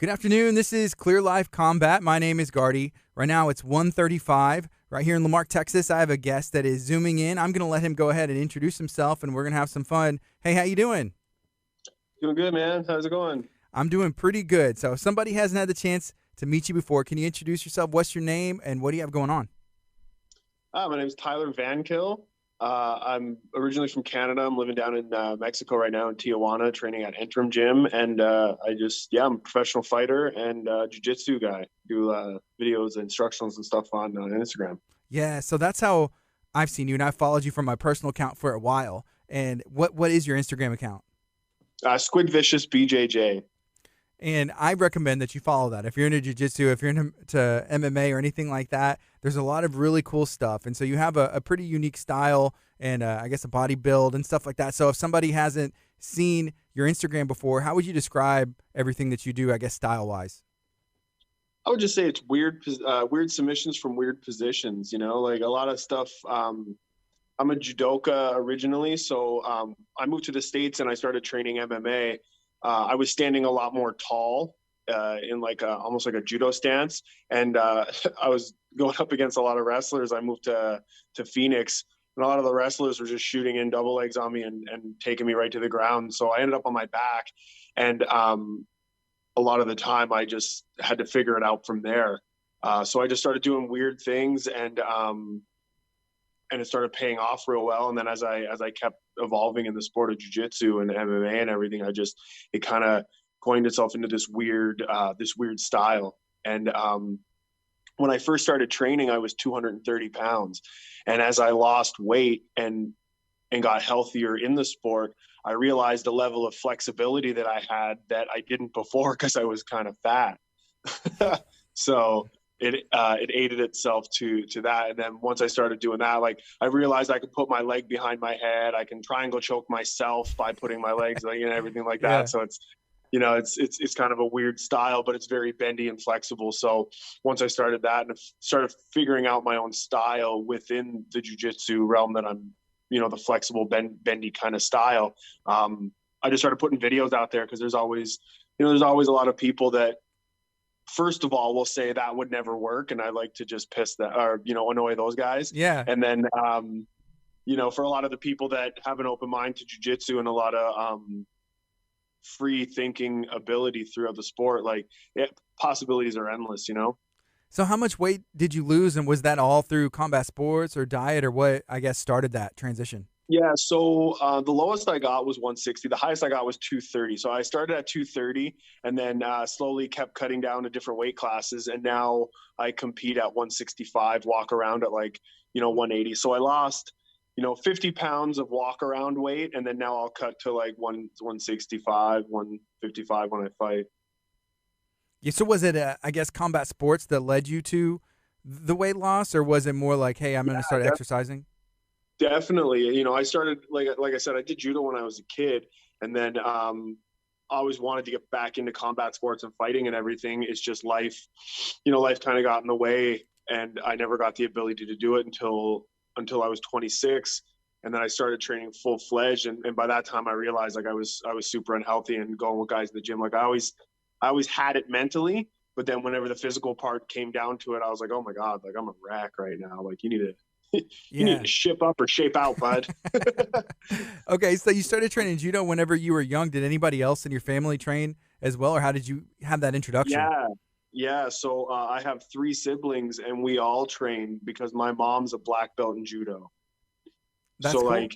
Good afternoon. This is Clear Life Combat. My name is Gardy. Right now it's 1:35 right here in Lamarck, Texas. I have a guest that is zooming in. I'm going to let him go ahead and introduce himself, and we're going to have some fun. Hey, how you doing? Doing good, man. How's it going? I'm doing pretty good. So if somebody hasn't had the chance to meet you before, can you introduce yourself? What's your name, and what do you have going on? My name is Tyler VanKill. I'm originally from Canada. I'm living down in Mexico right now in Tijuana, training at Interim Gym. And I'm a professional fighter and jiu-jitsu guy. Do videos, instructionals, and stuff on Instagram. Yeah, so that's how I've seen you, and I've followed you from my personal account for a while. And what is your Instagram account? Squidvicious BJJ. And I recommend that you follow that. If you're into jiu-jitsu, if you're into MMA or anything like that, there's a lot of really cool stuff. And so you have a pretty unique style and I guess a body build and stuff like that. So if somebody hasn't seen your Instagram before, how would you describe everything that you do, I guess, style-wise? I would just say it's weird submissions from weird positions. You know, like a lot of stuff. I'm a judoka originally, so I moved to the States and I started training MMA. I was standing a lot more tall in almost like a judo stance, and I was going up against a lot of wrestlers. I moved to Phoenix, and a lot of the wrestlers were just shooting in double legs on me and taking me right to the ground. So I ended up on my back, and a lot of the time I just had to figure it out from there. So I just started doing weird things, and it started paying off real well. And then as I kept evolving in the sport of jiu-jitsu and MMA and everything, it kind of coined itself into this weird style. And when I first started training, I was 230 pounds. And as I lost weight and got healthier in the sport, I realized the level of flexibility that I had that I didn't before because I was kind of fat. So it aided itself to that. And then once I started doing that, like I realized I could put my leg behind my head. I can triangle choke myself by putting my legs, like, and everything like that. Yeah. So it's kind of a weird style, but it's very bendy and flexible. So once I started that and started figuring out my own style within the jiu-jitsu realm that I'm, the flexible bendy kind of style, I just started putting videos out there because there's always a lot of people that, first of all, will say that would never work, and I like to just piss that or annoy those guys. Yeah. And then for a lot of the people that have an open mind to jiu-jitsu and a lot of free thinking ability throughout the sport, possibilities are endless. So how much weight did you lose, and was that all through combat sports or diet, or what, I guess, started that transition? Yeah, so the lowest I got was 160. The highest I got was 230. So I started at 230 and then slowly kept cutting down to different weight classes. And now I compete at 165, walk around at 180. So I lost, 50 pounds of walk around weight. And then now I'll cut to 165, 155 when I fight. Yeah, so was it, I guess, combat sports that led you to the weight loss, or was it more like, hey, I'm going to start exercising? Definitely. I started, like I said, I did judo when I was a kid, and then I always wanted to get back into combat sports and fighting and everything. It's just life, life kind of got in the way, and I never got the ability to do it until I was 26. And then I started training full fledged. And by that time I realized I was super unhealthy and going with guys in the gym. Like I always had it mentally, but then whenever the physical part came down to it, I was like, oh my God, like I'm a wreck right now. Like you need to, you need Yeah. to ship up or shape out, bud. Okay, so you started training judo whenever you were young. Did anybody else in your family train as well, or how did you have that introduction? Yeah. Yeah. So I have three siblings and we all train because my mom's a black belt in judo. So That's cool.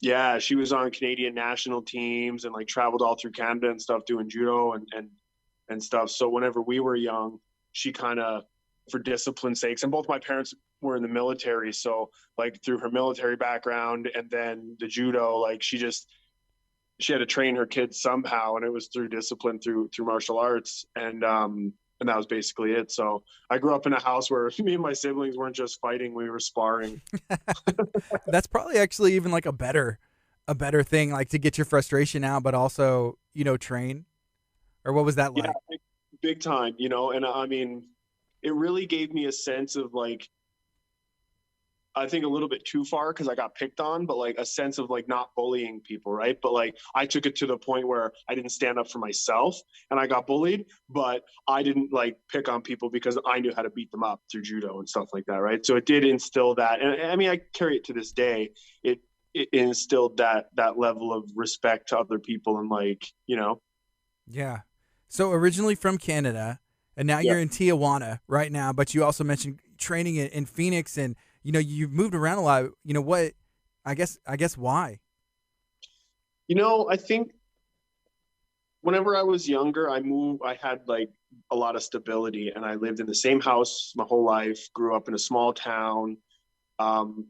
yeah, she was on Canadian national teams and traveled all through Canada and stuff doing judo and stuff. So whenever we were young, she kind of, for discipline sakes, and both my parents were in the military. So through her military background and then the judo, she had to train her kids somehow. And it was through discipline, through martial arts. And that was basically it. So I grew up in a house where me and my siblings weren't just fighting, we were sparring. That's probably actually even like a better thing, like to get your frustration out, but also, train. Or what was that Yeah, like? big time. And I mean, it really gave me a sense of I think a little bit too far because I got picked on, but like a sense of like not bullying people, right? But like I took it to the point where I didn't stand up for myself and I got bullied, but I didn't like pick on people because I knew how to beat them up through judo and stuff like that, right? So it did instill that, and I mean I carry it to this day. It instilled that level of respect to other people and like Yeah. So originally from Canada, and now yeah. you're in Tijuana right now, but you also mentioned training in Phoenix, and you've moved around a lot. You know what? I guess why? I think whenever I was younger, I had like a lot of stability and I lived in the same house my whole life, grew up in a small town. Um,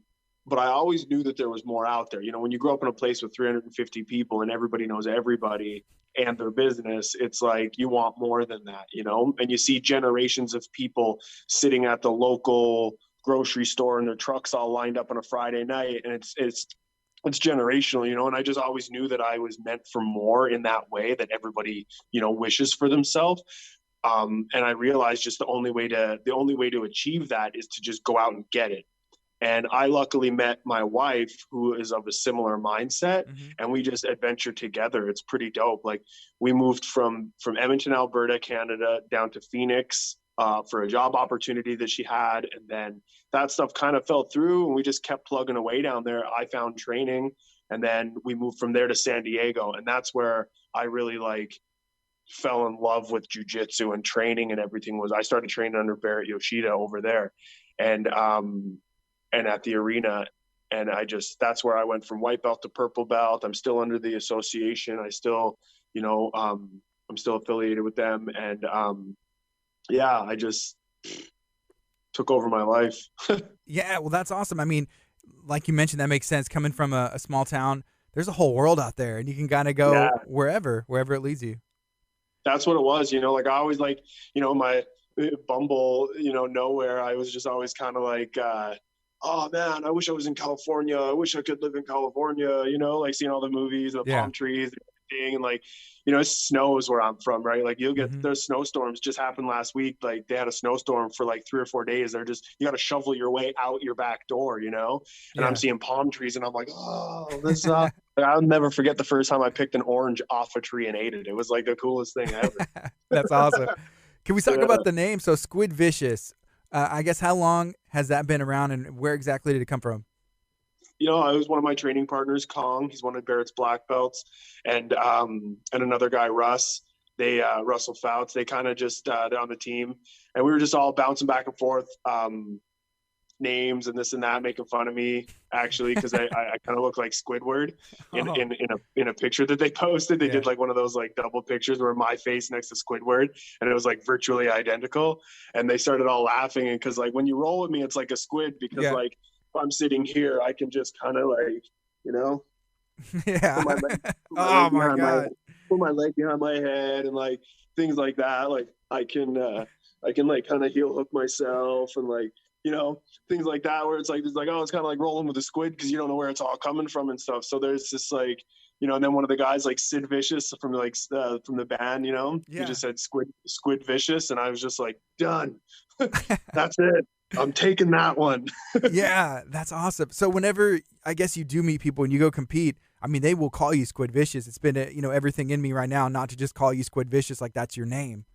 but I always knew that there was more out there. When you grow up in a place with 350 people and everybody knows everybody and their business, it's like you want more than that. And you see generations of people sitting at the local grocery store and their trucks all lined up on a Friday night. And it's generational, and I just always knew that I was meant for more in that way that everybody, wishes for themselves. And I realized just the only way to achieve that is to just go out and get it. And I luckily met my wife who is of a similar mindset, Hmm. and we just adventure together. It's pretty dope. Like we moved from Edmonton, Alberta, Canada, down to Phoenix for a job opportunity that she had. And then that stuff kind of fell through and we just kept plugging away down there. I found training and then we moved from there to San Diego. And that's where I really like fell in love with jujitsu and training and everything. Was I started training under Barrett Yoshida over there. And at the arena. And that's where I went from white belt to purple belt. I'm still under the association. I still, I'm still affiliated with them. And yeah, I just took over my life. Yeah, well, that's awesome. I mean, like you mentioned, that makes sense. Coming from a small town, there's a whole world out there, and you can kind of Yeah, go wherever it leads you. that's what it was. Like I always like, my Bumble, nowhere. I was just always kind of like, oh man, I wish I was in California. I wish I could live in California, like seeing all the movies, the Yeah. palm trees and everything. And like, it snows where I'm from, right? Like you'll get Hmm. there's snowstorms just happened last week. Like they had a snowstorm for like 3 or 4 days. You got to shovel your way out your back door, and I'm Yeah. seeing palm trees and I'm like, oh, this, I'll never forget the first time I picked an orange off a tree and ate it. It was like the coolest thing ever. That's awesome. Can we talk Yeah. about the name? So, Squidvicious. I guess how long has that been around, and where exactly did it come from? I was one of my training partners, Kong. He's one of Barrett's black belts, and another guy, Russ. They Russell Fouts. They kind of just they're on the team, and we were just all bouncing back and forth names and this and that, making fun of me actually because I kind of look like Squidward Oh, in a picture that they posted. They yeah. did like one of those like double pictures where my face next to Squidward, and it was like virtually identical. And they started all laughing, and because like when you roll with me, it's like a squid because Yeah. like if I'm sitting here, I can just kind of like you know put Yeah. my leg put my Oh leg my behind my God. put my leg behind my head and like things like that. Like I can like kind of heel hook myself and like things like that where it's like oh it's kind of like rolling with a squid because you don't know where it's all coming from and stuff. So there's this like and then one of the guys like Squidvicious from the band, he Yeah. just said Squidvicious, and I was just like done. That's it. I'm taking that one. Yeah, that's awesome. So whenever I guess you do meet people and you go compete, I mean they will call you Squidvicious. It's been everything in me right now not to just call you Squidvicious like that's your name.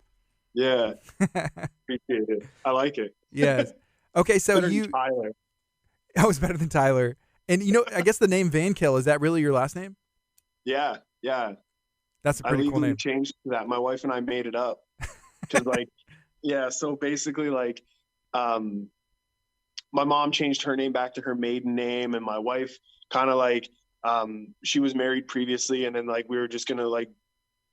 Yeah, appreciate it. I like it. Yes. Okay, so Better than you Tyler. I was better than Tyler. And I guess the name VanKill, is that really your last name? Yeah, yeah. That's a I pretty cool legally name. changed that. My wife and I made it up because, like, yeah. So basically, like, um, my mom changed her name back to her maiden name, and my wife kind of like, she was married previously, and then like we were just gonna like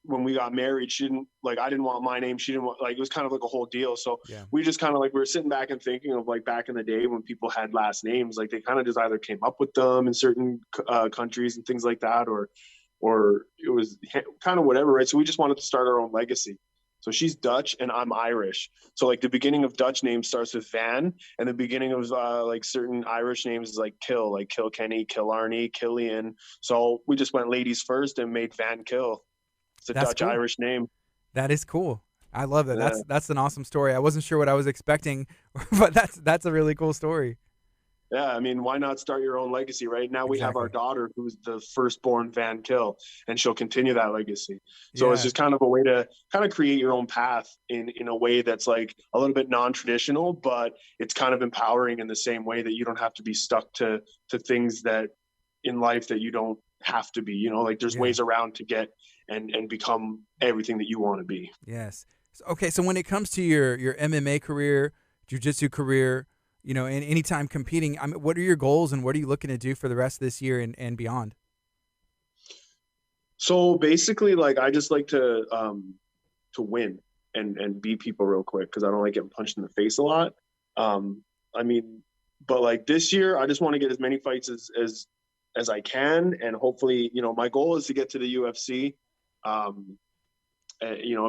when we got married, she didn't like I didn't want my name. She didn't want like it was kind of like a whole deal. So Yeah. we just kind of like we were sitting back and thinking of like back in the day when people had last names, like they kind of just either came up with them in certain countries and things like that, or it was kind of whatever, right? So we just wanted to start our own legacy. So she's Dutch and I'm Irish. So like the beginning of Dutch names starts with Van, and the beginning of like certain Irish names is like Kill, like Kilkenny, Killarney, Killian. So we just went ladies first and made VanKill. It's a That's Dutch cool. Irish name. That is cool. I love that. Yeah, That's an awesome story. I wasn't sure what I was expecting, but that's a really cool story. Yeah, I mean, why not start your own legacy, right? Now we have our Exactly. daughter who's the firstborn VanKill, and she'll continue that legacy. So it's Yeah. just kind of a way to kind of create your own path in a way that's like a little bit non-traditional, but it's kind of empowering in the same way that you don't have to be stuck to things that in life that you don't have to be. You know, like there's Yeah. ways around to get and become everything that you want to be. Yes. Okay, so when it comes to your MMA career, jiu-jitsu career, and anytime competing, I mean, what are your goals and what are you looking to do for the rest of this year and beyond? So basically, like I just like to win and beat people real quick because I don't like getting punched in the face a lot. I mean, but like this year, I just want to get as many fights as I can, and hopefully, my goal is to get to the UFC, um,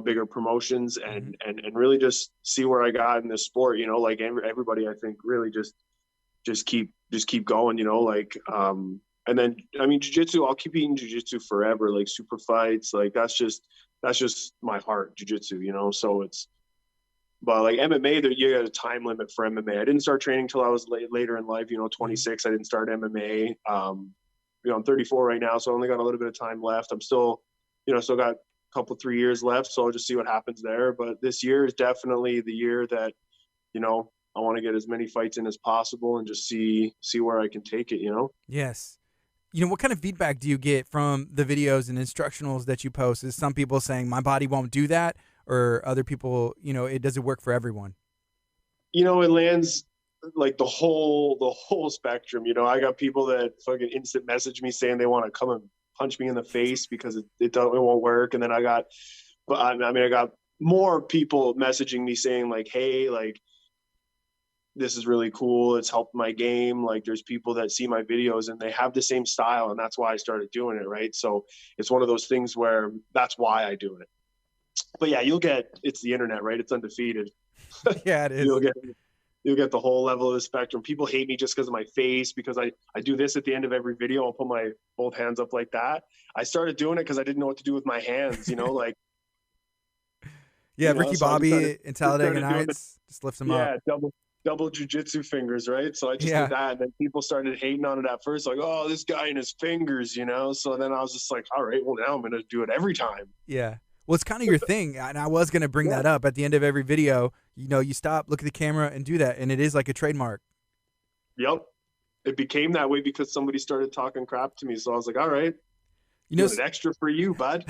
bigger promotions, Hmm. and really just see where I got in this sport. Like everybody, I think really just keep going. And then I mean, jujitsu. I'll keep eating jujitsu forever. Like super fights. Like that's just my heart, jujitsu. So it's but like MMA, there you got a time limit for MMA. I didn't start training till I was later in life. Hmm. 26. I didn't start MMA. I'm 34 right now, so I only got a little bit of time left. I'm still got a couple 3 years left, so I'll just see what happens there. But this year is definitely the year that I want to get as many fights in as possible and just see where I can take it. Yes. What kind of feedback do you get from the videos and instructionals that you post? Is some people saying my body won't do that, or other people, it doesn't work for everyone? It lands like the whole spectrum. I got people that fucking instant message me saying they want to come and punch me in the face because it won't work. And then I got more people messaging me saying like, hey, like this is really cool. It's helped my game. Like there's people that see my videos and they have the same style, and that's why I started doing it. Right. So it's one of those things where that's why I do it. But yeah, it's the internet, right? It's undefeated. Yeah, it you'll is. get you'll get the whole level of the spectrum. People hate me just because of my face, because I do this at the end of every video. I'll put my both hands up like that. I started doing it because I didn't know what to do with my hands, like, Yeah, Ricky so I Bobby in just Talladega started doing the, Nights just lifts him up. yeah, double jujitsu fingers, right? So I just did Yeah, that. And then people started hating on it at first, like, oh, this guy and his fingers. So then I was just like, all right, well, now I'm going to do it every time. yeah. Well, it's kind of your thing, and I was gonna bring Yeah. that up at the end of every video. You stop, look at the camera, and do that, and it is like a trademark. Yep. It became that way because somebody started talking crap to me. So I was like, all right, You know, doing it extra for you, bud.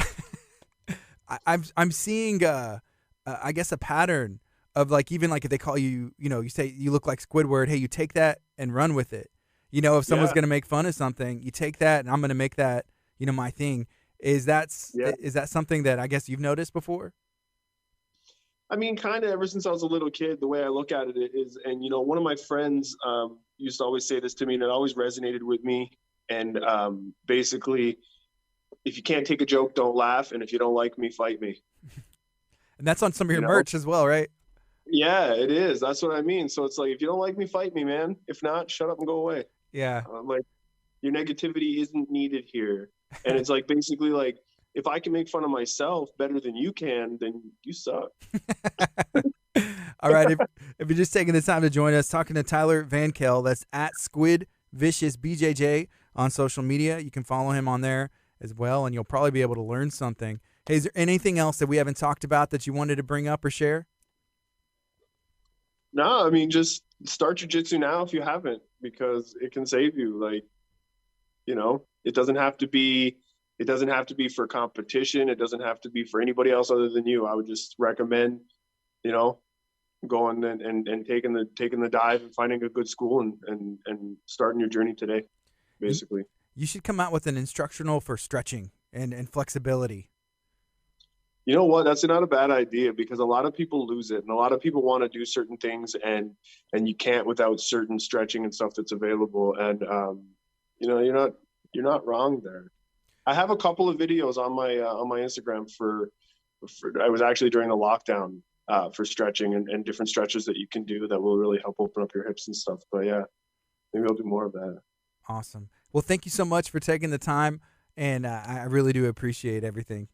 I'm seeing I guess a pattern of like, even like if they call you, you say you look like Squidward, hey, you take that and run with it. If someone's Yeah. gonna make fun of something, you take that and I'm gonna make that, my thing. Yeah. Is that something that I guess you've noticed before? I mean, kind of ever since I was a little kid, the way I look at it is, and one of my friends used to always say this to me, and it always resonated with me. And basically, if you can't take a joke, don't laugh, and if you don't like me, fight me. And that's on some of your You know? merch as well, right? Yeah, it is. That's what I mean. So it's like, if you don't like me, fight me, man. If not, shut up and go away. Yeah. Like, your negativity isn't needed here. And it's like basically like, if I can make fun of myself better than you can, then you suck. All right. If you're just taking the time to join us, talking to Tyler VanKill, that's at Squidvicious BJJ on social media. You can follow him on there as well, and you'll probably be able to learn something. Hey, is there anything else that we haven't talked about that you wanted to bring up or share? No, I mean, just start jujitsu now if you haven't, because it can save you. Like, it doesn't have to be. It doesn't have to be for competition. It doesn't have to be for anybody else other than you. I would just recommend, you know, going and taking the dive and finding a good school and starting your journey today, You, basically. you should come out with an instructional for stretching and flexibility. You know what? That's not a bad idea, because a lot of people lose it, and a lot of people want to do certain things, and you can't without certain stretching and stuff that's available. And you're not wrong there. I have a couple of videos on my Instagram for I was actually during the lockdown for stretching and different stretches that you can do that will really help open up your hips and stuff. But yeah, maybe I'll do more of that. Awesome. Well, thank you so much for taking the time, and I really do appreciate everything.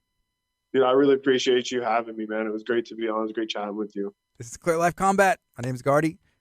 Dude, I really appreciate you having me, man. It was great to be on. It was great chatting with you. This is Clear Life Combat. My name is Gardy.